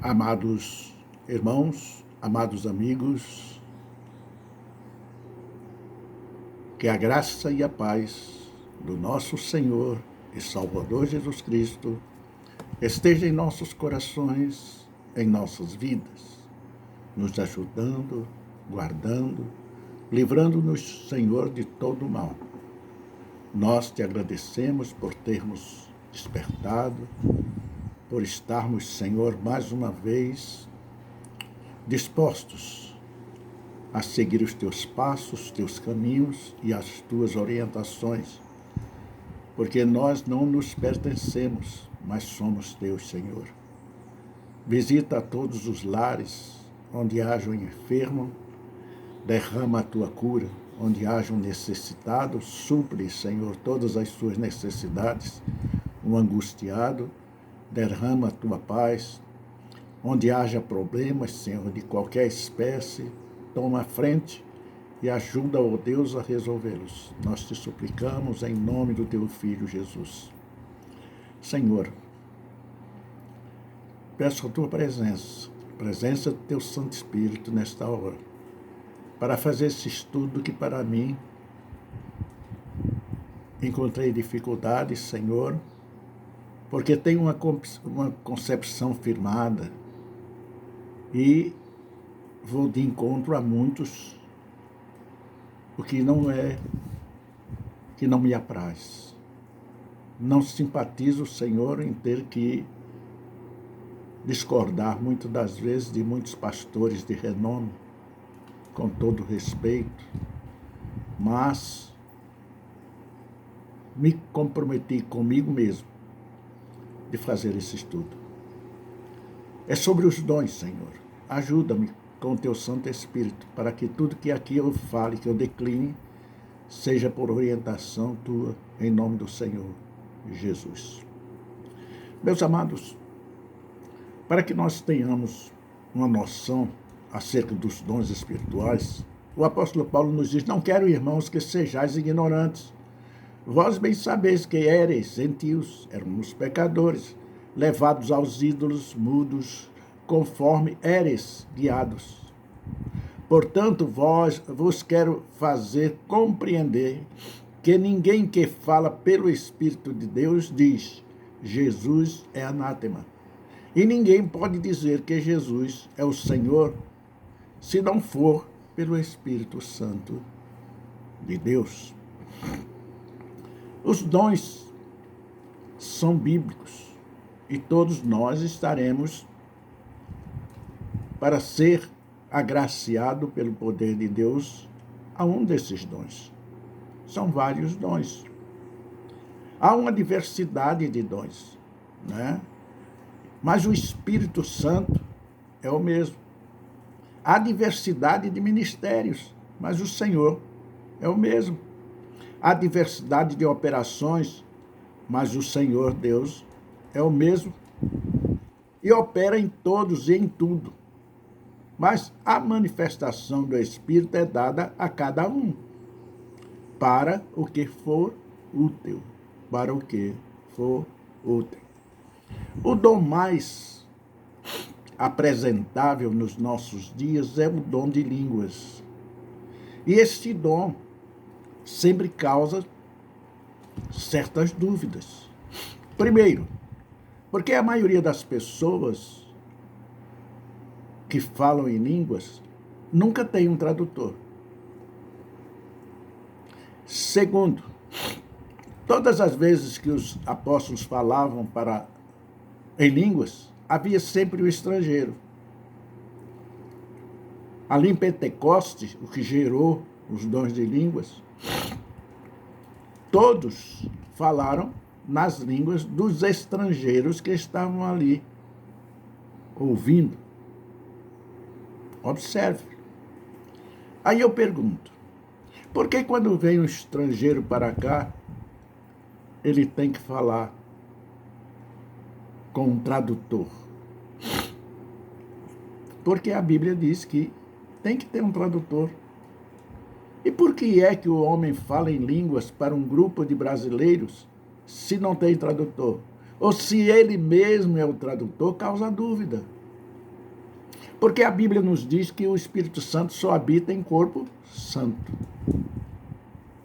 Amados irmãos, amados amigos, que a graça e a paz do nosso Senhor e Salvador Jesus Cristo esteja em nossos corações, em nossas vidas, nos ajudando, guardando, livrando-nos, Senhor, de todo mal. Nós te agradecemos por termos despertado, por estarmos, Senhor, mais uma vez dispostos a seguir os teus passos, os teus caminhos e as tuas orientações, porque nós não nos pertencemos, mas somos teus, Senhor. Visita a todos os lares onde haja um enfermo, derrama a tua cura, onde haja um necessitado, supre, Senhor, todas as suas necessidades, um angustiado, derrama a tua paz, onde haja problemas, Senhor, de qualquer espécie, toma a frente e ajuda, ó Deus, a resolvê-los. Nós te suplicamos em nome do teu Filho Jesus. Senhor, peço a tua presença do teu Santo Espírito nesta hora, para fazer esse estudo que para mim encontrei dificuldades, Senhor, porque tenho uma concepção firmada e vou de encontro a muitos, o que não me apraz. Não simpatizo, Senhor, em ter que discordar muitas das vezes de muitos pastores de renome, com todo respeito, mas me comprometi comigo mesmo de fazer esse estudo. É sobre os dons, Senhor. Ajuda-me com o teu Santo Espírito, para que tudo que aqui eu fale, que eu decline, seja por orientação tua, em nome do Senhor Jesus. Meus amados, para que nós tenhamos uma noção acerca dos dons espirituais, o apóstolo Paulo nos diz: não quero, irmãos, que sejais ignorantes. Vós bem sabeis que éreis gentios, éramos pecadores, levados aos ídolos mudos, conforme éreis guiados. Portanto, vos quero fazer compreender que ninguém que fala pelo Espírito de Deus diz: Jesus é anátema. E ninguém pode dizer que Jesus é o Senhor, se não for pelo Espírito Santo de Deus. Os dons são bíblicos e todos nós estaremos para ser agraciado pelo poder de Deus a um desses dons. São vários dons. Há uma diversidade de dons, né? Mas o Espírito Santo é o mesmo. Há diversidade de ministérios, mas o Senhor é o mesmo. Há diversidade de operações, mas o Senhor Deus é o mesmo e opera em todos e em tudo. Mas a manifestação do Espírito é dada a cada um, para o que for útil, para o que for útil. O dom mais apresentável nos nossos dias é o dom de línguas. E este dom sempre causa certas dúvidas. Primeiro, porque a maioria das pessoas que falam em línguas nunca tem um tradutor. Segundo, todas as vezes que os apóstolos falavam em línguas, havia sempre o estrangeiro. Ali em Pentecostes, o que gerou os dons de línguas, todos falaram nas línguas dos estrangeiros que estavam ali ouvindo. Observe. Aí eu pergunto, por que quando vem um estrangeiro para cá, ele tem que falar com um tradutor? Porque a Bíblia diz que tem que ter um tradutor. E por que é que o homem fala em línguas para um grupo de brasileiros se não tem tradutor? Ou se ele mesmo é o tradutor, causa dúvida. Porque a Bíblia nos diz que o Espírito Santo só habita em corpo santo.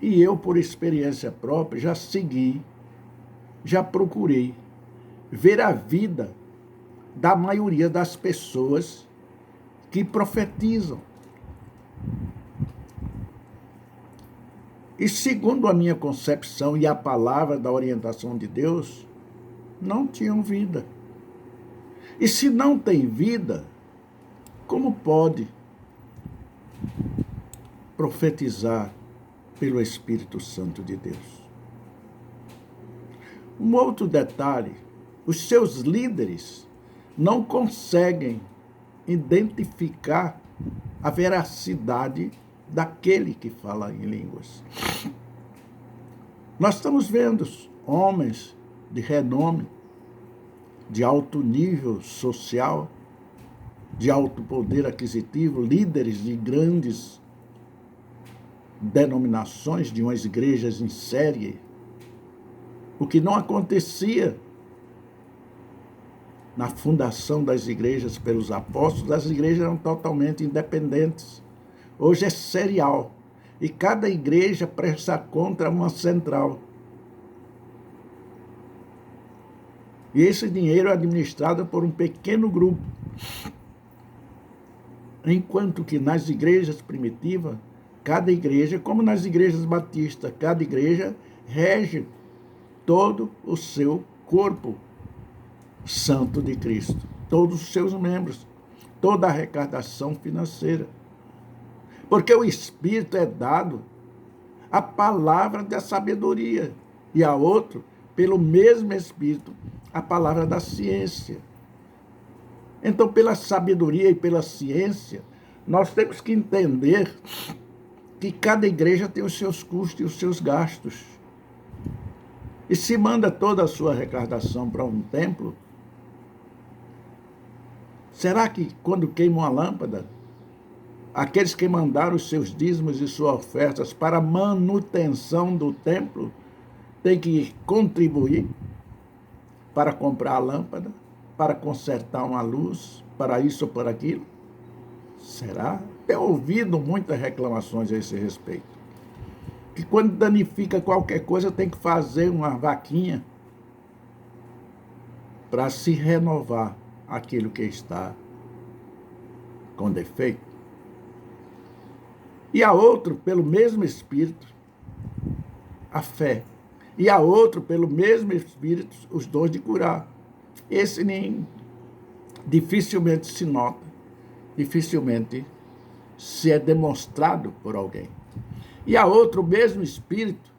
E eu, por experiência própria, já segui, já procurei ver a vida da maioria das pessoas que profetizam. E segundo a minha concepção e a palavra da orientação de Deus, não tinham vida. E se não tem vida, como pode profetizar pelo Espírito Santo de Deus? Um outro detalhe, os seus líderes não conseguem identificar a veracidade daquele que fala em línguas. Nós estamos vendo homens de renome, de alto nível social, de alto poder aquisitivo, líderes de grandes denominações, de umas igrejas em série, o que não acontecia na fundação das igrejas pelos apóstolos. As igrejas eram totalmente independentes. Hoje é serial. E cada igreja presta conta a uma central. E esse dinheiro é administrado por um pequeno grupo. Enquanto que nas igrejas primitivas, cada igreja, como nas igrejas batistas, cada igreja rege todo o seu corpo santo de Cristo, todos os seus membros, toda a arrecadação financeira. Porque o Espírito é dado a palavra da sabedoria e a outro, pelo mesmo Espírito, a palavra da ciência. Então, pela sabedoria e pela ciência, nós temos que entender que cada igreja tem os seus custos e os seus gastos. E se manda toda a sua arrecadação para um templo, será que quando queima uma lâmpada, aqueles que mandaram os seus dízimos e suas ofertas para a manutenção do templo têm que contribuir para comprar a lâmpada, para consertar uma luz, para isso ou para aquilo? Será? Tenho ouvido muitas reclamações a esse respeito. Que quando danifica qualquer coisa tem que fazer uma vaquinha para se renovar aquilo que está com defeito. E a outro, pelo mesmo Espírito, a fé. E a outro, pelo mesmo Espírito, os dons de curar. Esse nem dificilmente se nota, dificilmente se é demonstrado por alguém. E a outro, o mesmo Espírito,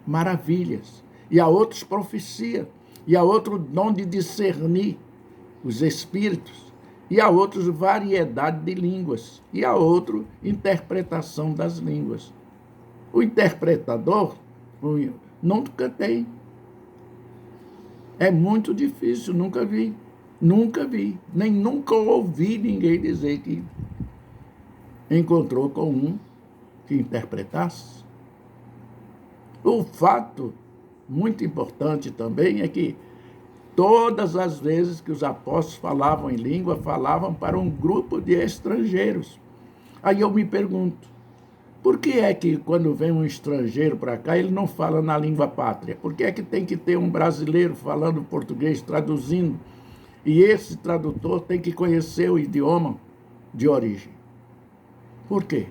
maravilhas. E a outros, profecia. E a outro, dom de discernir os espíritos. E a outros, variedade de línguas. E a outro, interpretação das línguas. O interpretador nunca tem. É muito difícil, nunca vi. Nunca vi, nem nunca ouvi ninguém dizer que encontrou com um que interpretasse. O fato muito importante também é que todas as vezes que os apóstolos falavam em língua, falavam para um grupo de estrangeiros. Aí eu me pergunto, por que é que quando vem um estrangeiro para cá, ele não fala na língua pátria? Por que é que tem que ter um brasileiro falando português, traduzindo? E esse tradutor tem que conhecer o idioma de origem. Por quê?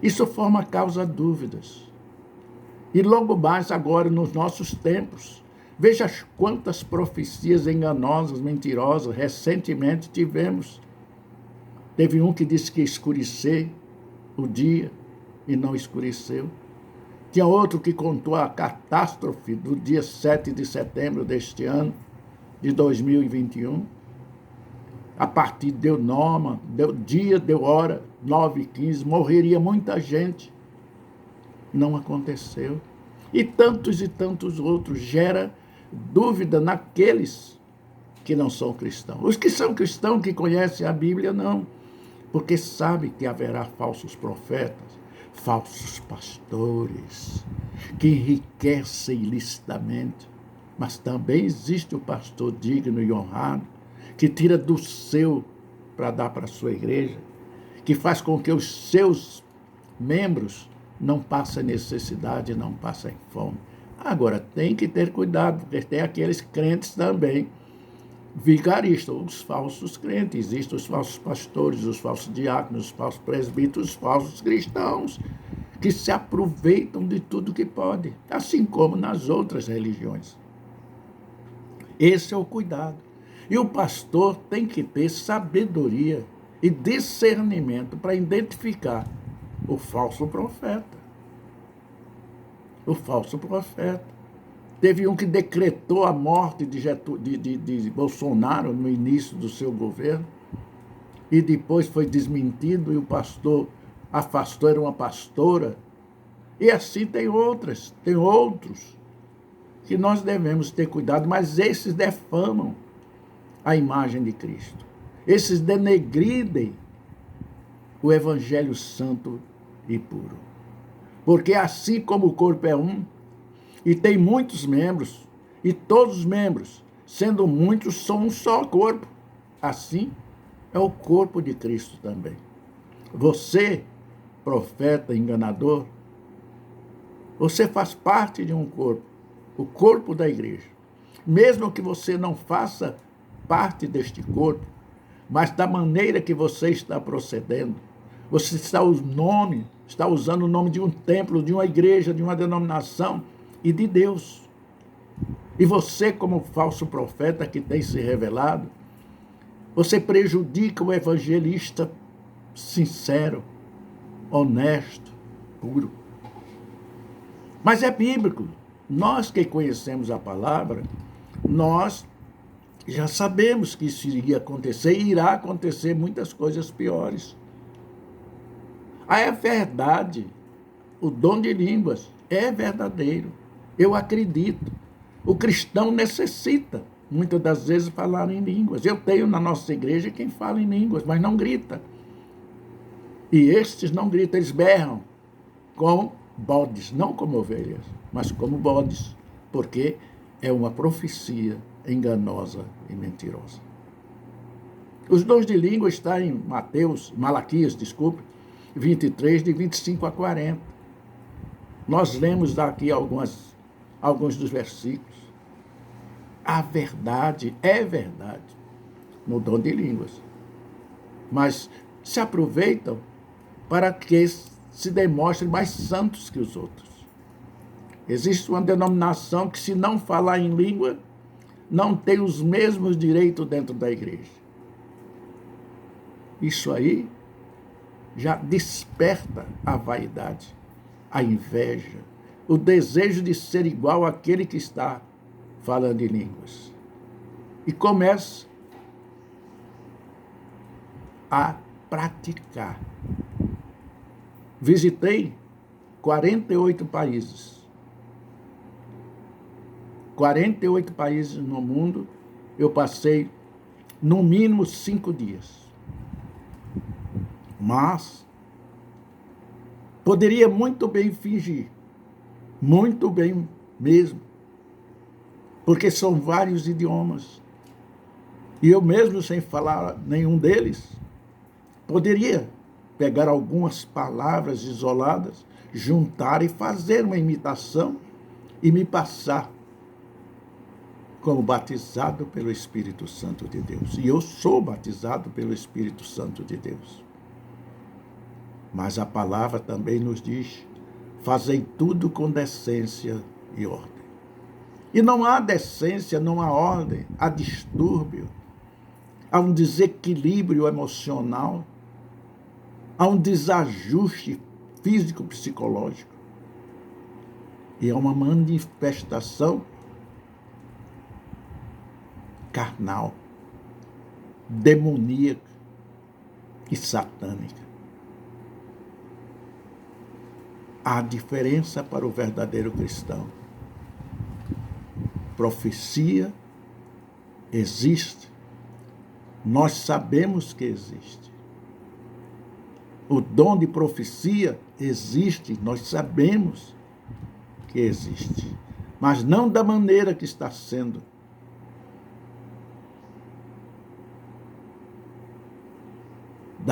Isso forma causa dúvidas. E logo mais agora, nos nossos tempos, veja quantas profecias enganosas, mentirosas, recentemente tivemos. Teve um que disse que ia escurecer o dia e não escureceu. Tinha outro que contou a catástrofe do dia 7 de setembro deste ano, de 2021. A partir deu nome, deu dia, deu hora, 9h15, morreria muita gente. Não aconteceu. E tantos outros, gera dúvida naqueles que não são cristãos. Os que são cristãos, que conhecem a Bíblia, não. Porque sabem que haverá falsos profetas, falsos pastores, que enriquecem ilicitamente. Mas também existe o pastor digno e honrado, que tira do seu para dar para a sua igreja, que faz com que os seus membros não passem necessidade, não passem fome. Agora, tem que ter cuidado, porque tem aqueles crentes também, vigaristas, os falsos crentes. Existem os falsos pastores, os falsos diáconos, os falsos presbíteros, os falsos cristãos, que se aproveitam de tudo que pode, assim como nas outras religiões. Esse é o cuidado. E o pastor tem que ter sabedoria e discernimento para identificar o falso profeta. O falso profeta. Teve um que decretou a morte de Bolsonaro no início do seu governo, e depois foi desmentido, e o pastor afastou, era uma pastora. E assim tem outros que nós devemos ter cuidado, mas esses defamam a imagem de Cristo. Esses denegridem o Evangelho santo e puro. Porque assim como o corpo é um, e tem muitos membros, e todos os membros, sendo muitos, são um só corpo, assim é o corpo de Cristo também. Você, profeta enganador, você faz parte de um corpo, o corpo da igreja. Mesmo que você não faça parte deste corpo, mas da maneira que você está procedendo, você está usando o nome de um templo, de uma igreja, de uma denominação e de Deus. E você, como falso profeta que tem se revelado, você prejudica o evangelista sincero, honesto, puro. Mas é bíblico. Nós que conhecemos a palavra, nós já sabemos que isso iria acontecer e irá acontecer muitas coisas piores. É verdade, o dom de línguas é verdadeiro. Eu acredito. O cristão necessita, muitas das vezes, falar em línguas. Eu tenho na nossa igreja quem fala em línguas, mas não grita. E estes não gritam, eles berram como bodes, não como ovelhas, mas como bodes, porque é uma profecia enganosa e mentirosa. Os dons de língua estão em Malaquias, 23, de 25 a 40. Nós lemos daqui alguns dos versículos. A verdade é verdade no dom de línguas, mas se aproveitam para que se demonstrem mais santos que os outros. Existe uma denominação que, se não falar em língua, não tem os mesmos direitos dentro da igreja. Isso aí já desperta a vaidade, a inveja, o desejo de ser igual àquele que está falando em línguas. E começa a praticar. Visitei 48 países. 48 países no mundo. Eu passei, no mínimo, 5 dias. Mas poderia muito bem fingir. Muito bem mesmo. Porque são vários idiomas. E eu mesmo, sem falar nenhum deles, poderia pegar algumas palavras isoladas, juntar e fazer uma imitação e me passar como batizado pelo Espírito Santo de Deus. E eu sou batizado pelo Espírito Santo de Deus. Mas a palavra também nos diz: fazei tudo com decência e ordem. E não há decência, não há ordem, há distúrbio, há um desequilíbrio emocional, há um desajuste físico-psicológico. E é uma manifestação carnal, demoníaca e satânica. Há diferença para o verdadeiro cristão. Profecia existe. Nós sabemos que existe. O dom de profecia existe. Nós sabemos que existe. Mas não da maneira que está sendo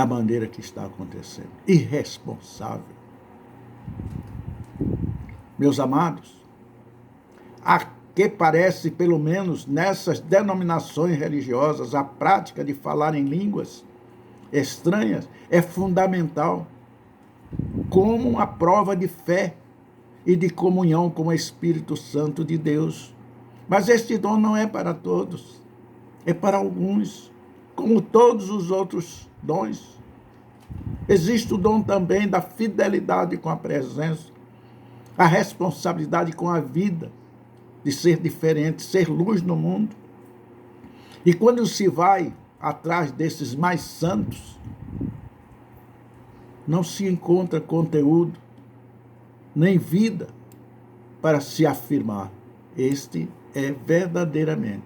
da maneira que está acontecendo. Irresponsável. Meus amados, a que parece, pelo menos nessas denominações religiosas, a prática de falar em línguas estranhas é fundamental, como uma prova de fé e de comunhão com o Espírito Santo de Deus. Mas este dom não é para todos, é para alguns, como todos os outros dons. Existe o dom também da fidelidade com a presença, a responsabilidade com a vida, de ser diferente, ser luz no mundo. E quando se vai atrás desses mais santos, não se encontra conteúdo, nem vida para se afirmar. Este é verdadeiramente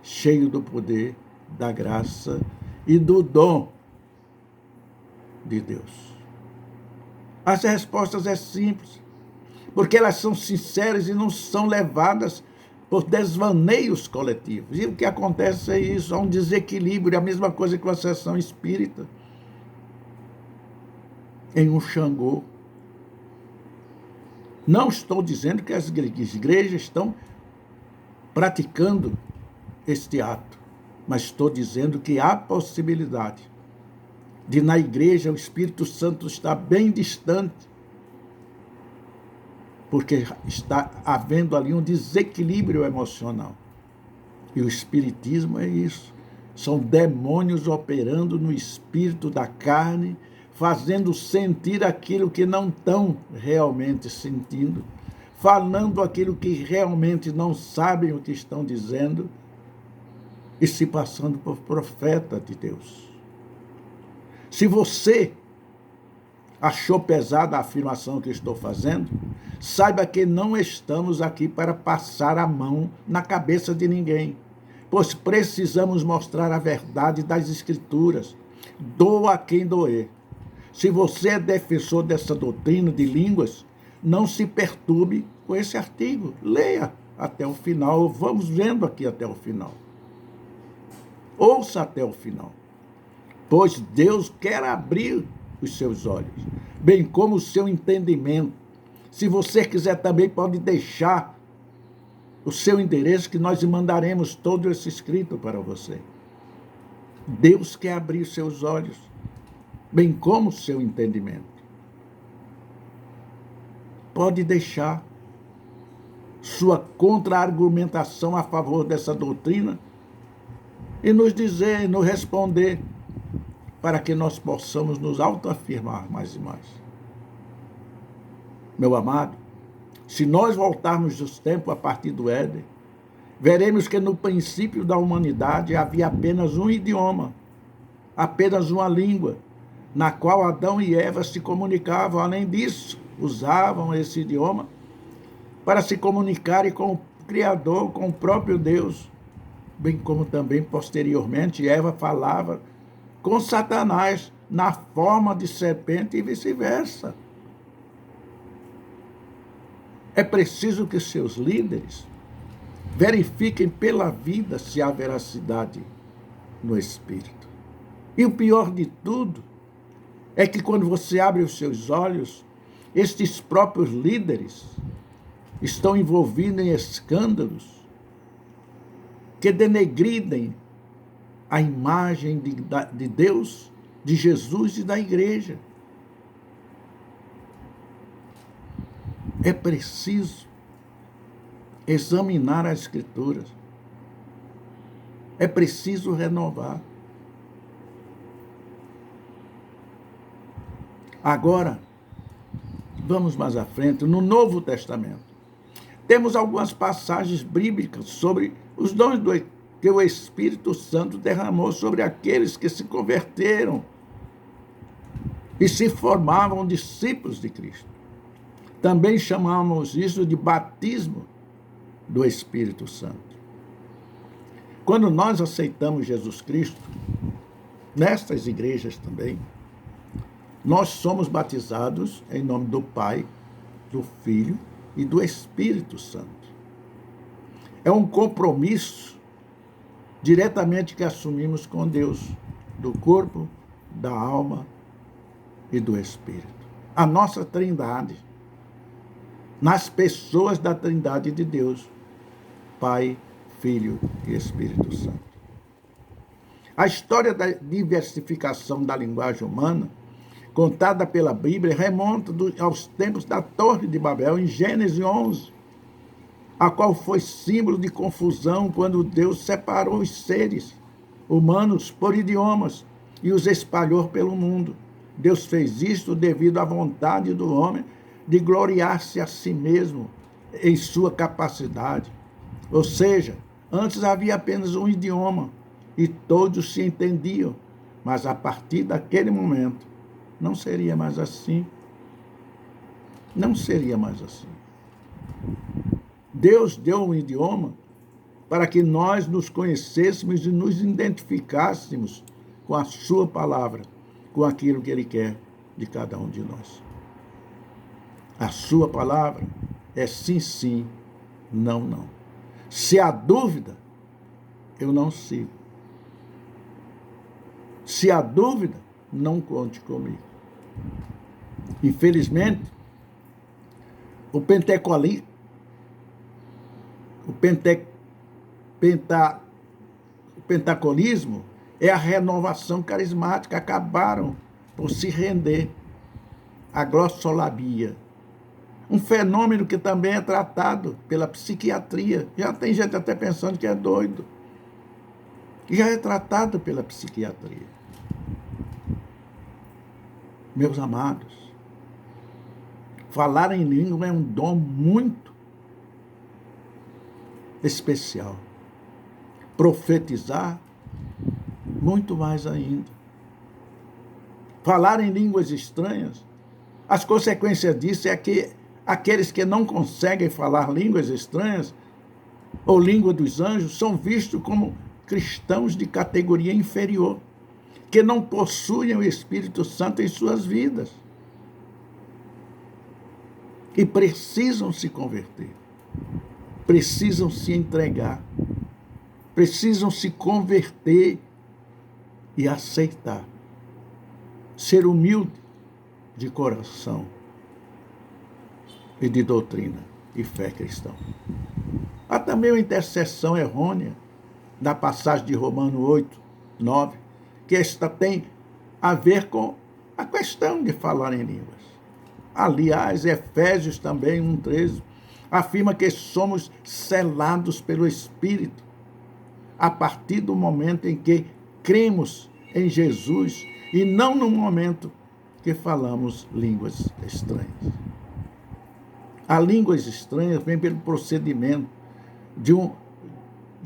cheio do poder, da graça e do dom de Deus. As respostas é simples, porque elas são sinceras e não são levadas por desvaneios coletivos. E o que acontece é isso, há um desequilíbrio, é a mesma coisa que uma sessão espírita em um Xangô. Não estou dizendo que as igrejas estão praticando este ato, mas estou dizendo que há possibilidade de na igreja o Espírito Santo estar bem distante, porque está havendo ali um desequilíbrio emocional. E o espiritismo é isso. São demônios operando no espírito da carne, fazendo sentir aquilo que não estão realmente sentindo, falando aquilo que realmente não sabem o que estão dizendo e se passando por profeta de Deus. Se você achou pesada a afirmação que estou fazendo, saiba que não estamos aqui para passar a mão na cabeça de ninguém, pois precisamos mostrar a verdade das Escrituras. Doa a quem doer. Se você é defensor dessa doutrina de línguas, não se perturbe com esse artigo. Leia até o final, vamos vendo aqui até o final. Ouça até o final, pois Deus quer abrir os seus olhos, bem como o seu entendimento. Se você quiser também pode deixar o seu endereço que nós mandaremos todo esse escrito para você. Deus quer abrir os seus olhos, bem como o seu entendimento. Pode deixar sua contra-argumentação a favor dessa doutrina e nos dizer, nos responder, para que nós possamos nos autoafirmar mais e mais. Meu amado, se nós voltarmos dos tempos a partir do Éden, veremos que no princípio da humanidade havia apenas um idioma, apenas uma língua, na qual Adão e Eva se comunicavam. Além disso, usavam esse idioma para se comunicarem com o Criador, com o próprio Deus, bem como também, posteriormente, Eva falava com Satanás na forma de serpente e vice-versa. É preciso que seus líderes verifiquem pela vida se há veracidade no Espírito. E o pior de tudo é que quando você abre os seus olhos, estes próprios líderes estão envolvidos em escândalos que denegridem a imagem de Deus, de Jesus e da igreja. É preciso examinar as Escrituras. É preciso renovar. Agora, vamos mais à frente. No Novo Testamento, temos algumas passagens bíblicas sobre os dons que o Espírito Santo derramou sobre aqueles que se converteram e se formavam discípulos de Cristo. Também chamamos isso de batismo do Espírito Santo. Quando nós aceitamos Jesus Cristo, nestas igrejas também, nós somos batizados em nome do Pai, do Filho e do Espírito Santo. É um compromisso diretamente que assumimos com Deus, do corpo da alma e do espírito. A nossa trindade, nas pessoas da trindade de Deus, Pai, Filho e Espírito Santo. A história da diversificação da linguagem humana, contada pela Bíblia, remonta aos tempos da Torre de Babel, em Gênesis 11, a qual foi símbolo de confusão quando Deus separou os seres humanos por idiomas e os espalhou pelo mundo. Deus fez isto devido à vontade do homem de gloriar-se a si mesmo em sua capacidade. Ou seja, antes havia apenas um idioma e todos se entendiam, mas a partir daquele momento não seria mais assim. Não seria mais assim. Deus deu um idioma para que nós nos conhecêssemos e nos identificássemos com a sua palavra, com aquilo que Ele quer de cada um de nós. A sua palavra é sim, sim, não, não. Se há dúvida, eu não sigo. Se há dúvida, não conte comigo. Infelizmente, o pentacolismo é a renovação carismática, acabaram por se render à glossolabia. Um fenômeno que também é tratado pela psiquiatria. Já tem gente até pensando que é doido. Já é tratado pela psiquiatria. Meus amados, falar em língua é um dom muito especial. Profetizar, muito mais ainda. Falar em línguas estranhas, as consequências disso é que aqueles que não conseguem falar línguas estranhas ou língua dos anjos são vistos como cristãos de categoria inferior, que não possuem o Espírito Santo em suas vidas e precisam se converter, precisam se entregar, precisam se converter e aceitar, ser humilde de coração e de doutrina e fé cristã. Há também uma intercessão errônea da passagem de Romanos 8, 9, que esta tem a ver com a questão de falar em línguas. Aliás, Efésios também, 1,13, afirma que somos selados pelo Espírito a partir do momento em que cremos em Jesus e não no momento que falamos línguas estranhas. As línguas estranhas vêm pelo procedimento de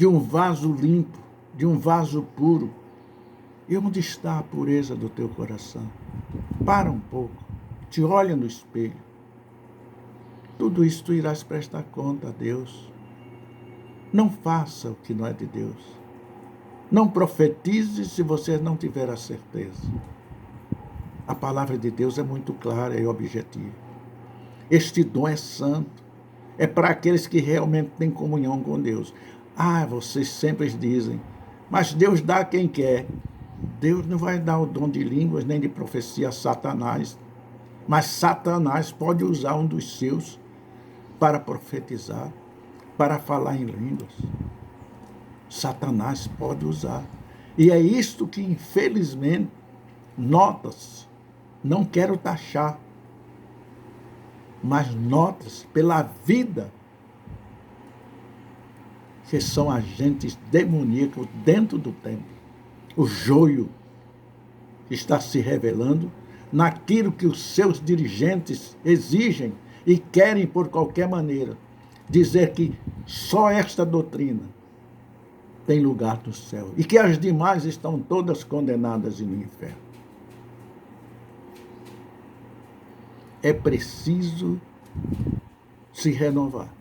um vaso limpo, de um vaso puro. E onde está a pureza do teu coração? Para um pouco, te olha no espelho. Tudo isso tu irás prestar conta a Deus. Não faça o que não é de Deus. Não profetize se você não tiver a certeza. A palavra de Deus é muito clara e objetiva. Este dom é santo. É para aqueles que realmente têm comunhão com Deus. Vocês sempre dizem, mas Deus dá a quem quer. Deus não vai dar o dom de línguas nem de profecia a Satanás. Mas Satanás pode usar um dos seus para profetizar, para falar em línguas. Satanás pode usar. E é isto que, infelizmente, nota-se. Não quero taxar, mas nota-se pela vida que são agentes demoníacos dentro do templo. O joio está se revelando naquilo que os seus dirigentes exigem e querem, por qualquer maneira, dizer que só esta doutrina tem lugar no céu e que as demais estão todas condenadas no inferno. É preciso se renovar.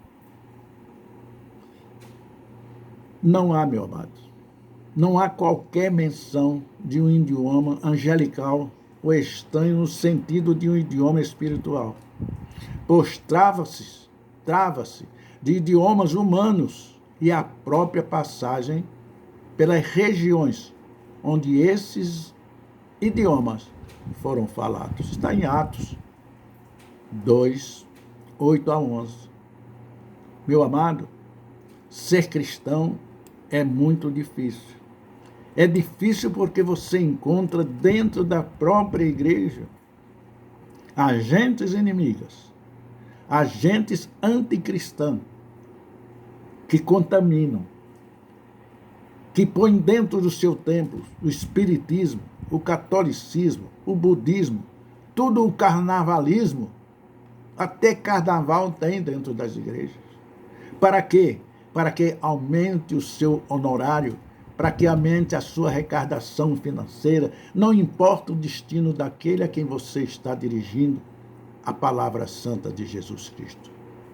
Não há, meu amado, não há qualquer menção de um idioma angelical ou estranho no sentido de um idioma espiritual, pois trava-se de idiomas humanos e a própria passagem pelas regiões onde esses idiomas foram falados. Está em Atos 2, 8 a 11. Meu amado, ser cristão é muito difícil. É difícil porque você encontra dentro da própria igreja agentes inimigas, agentes anticristãos, que contaminam, que põem dentro do seu templo o espiritismo, o catolicismo, o budismo, tudo o carnavalismo, até carnaval tem dentro das igrejas. Para quê? Para que aumente o seu honorário, para que aumente a sua arrecadação financeira, não importa o destino daquele a quem você está dirigindo a palavra santa de Jesus Cristo.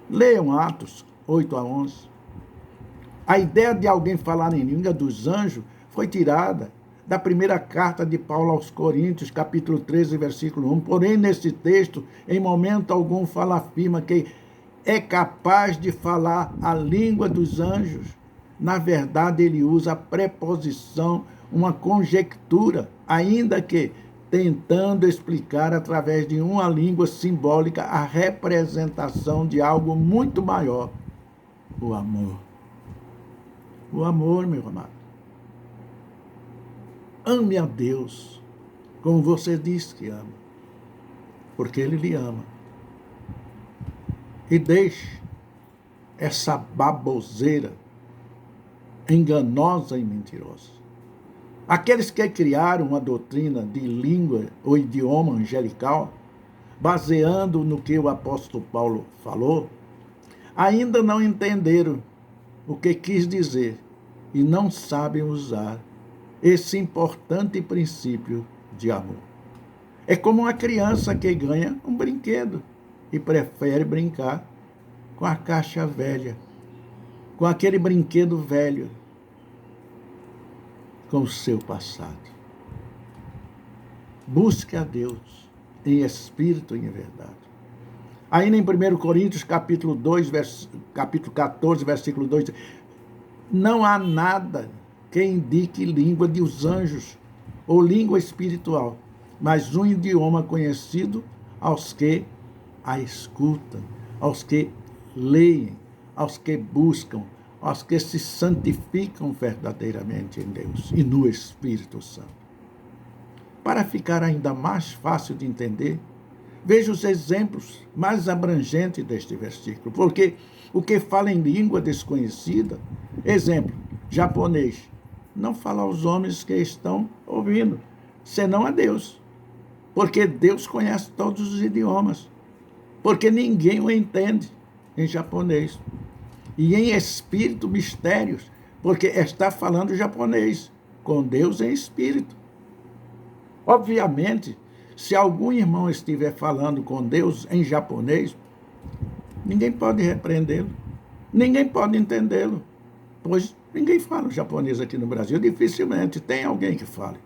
Leiam Atos 8 a 11. A ideia de alguém falar em língua dos anjos foi tirada da primeira carta de Paulo aos Coríntios, capítulo 13, versículo 1. Porém, nesse texto, em momento algum, afirma que é capaz de falar a língua dos anjos. Na verdade, ele usa a preposição, uma conjectura, ainda que tentando explicar através de uma língua simbólica a representação de algo muito maior, o amor. O amor, meu amado. Ame a Deus como você diz que ama, porque Ele lhe ama. E deixe essa baboseira enganosa e mentirosa. Aqueles que criaram uma doutrina de língua ou idioma angelical, baseando no que o apóstolo Paulo falou, ainda não entenderam o que quis dizer e não sabem usar esse importante princípio de amor. É como uma criança que ganha um brinquedo e prefere brincar com a caixa velha, com aquele brinquedo velho, com o seu passado. Busque a Deus em espírito e em verdade. Ainda em 1 Coríntios, capítulo 14, versículo 2, não há nada que indique língua dos anjos ou língua espiritual, mas um idioma conhecido aos que a escutam, aos que leem, aos que buscam, aos que se santificam verdadeiramente em Deus e no Espírito Santo. Para ficar ainda mais fácil de entender, veja os exemplos mais abrangentes deste versículo, porque o que fala em língua desconhecida, exemplo, japonês, não fala aos homens que estão ouvindo, senão a Deus, porque Deus conhece todos os idiomas, porque ninguém o entende em japonês. E em espírito, mistérios, porque está falando japonês, com Deus em espírito. Obviamente, se algum irmão estiver falando com Deus em japonês, ninguém pode repreendê-lo, ninguém pode entendê-lo, pois ninguém fala japonês aqui no Brasil, dificilmente tem alguém que fale,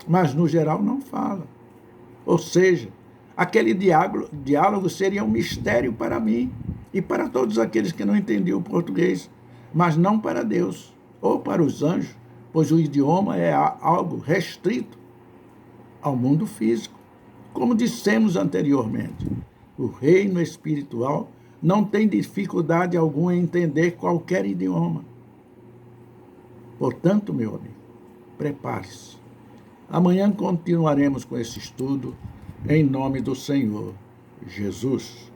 mas no geral não fala. Ou seja, aquele diálogo seria um mistério para mim e para todos aqueles que não entendiam o português, mas não para Deus ou para os anjos, pois o idioma é algo restrito ao mundo físico. Como dissemos anteriormente, o reino espiritual não tem dificuldade alguma em entender qualquer idioma. Portanto, meu amigo, prepare-se. Amanhã continuaremos com esse estudo em nome do Senhor Jesus.